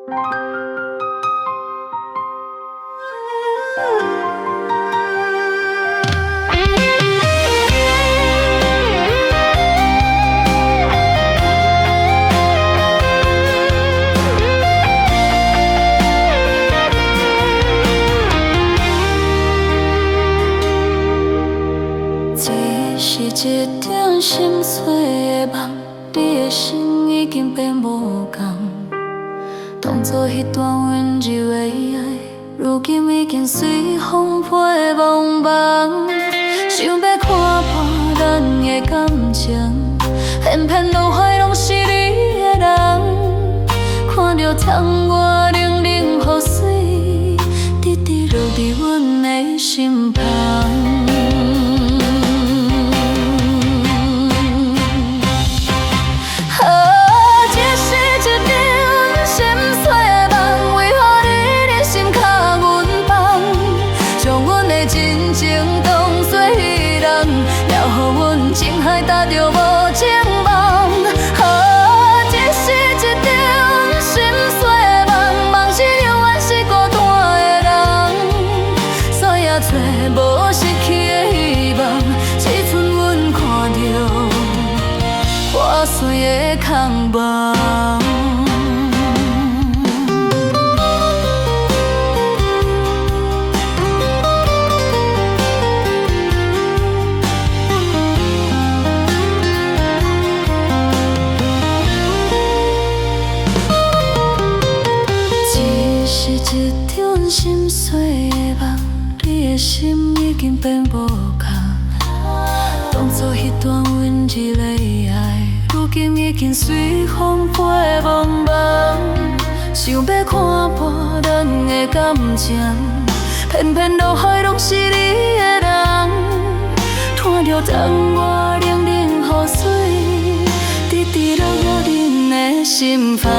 一场心碎的梦，你的心已经变无同。当作迄段温柔的爱，如今已经随风飞茫茫。想要看破咱的感情，偏偏脑海拢是你的人。看着窗外冷冷雨水，直直落伫阮的心房。情海踏着无情梦，这是一场心碎的梦，梦是永远是孤单的人，山也找无失去的希望，只剩阮看着破碎的空梦。一场心碎的梦，你的心已经变无同。当作迄段温柔的爱，如今已经随风飞茫茫。想要看破咱的感情，偏偏脑海拢是你的人。看着窗外冷冷雨水，直直落入恁的心房。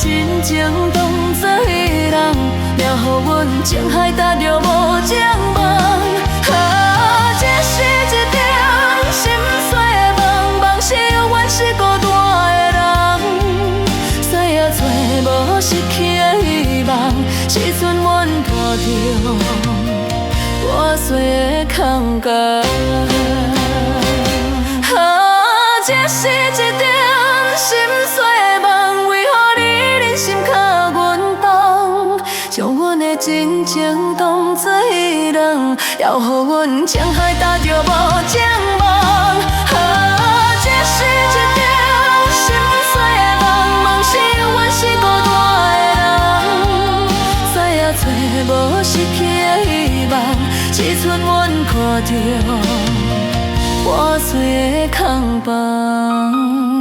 真情当作伊人，了予阮情海踏着无情梦。这是一场心碎的梦，梦是永远是孤单的人，谁也找无失去的希望，是阵阮看着破碎的空间。这是一场心碎的梦，为何你心靠阮动，将阮的真情当作伊人，要予阮情海踏着无情梦。这是一场心碎的梦，梦是永远是孤单的人，再也找无失去的希望，只剩阮看着破碎的空房。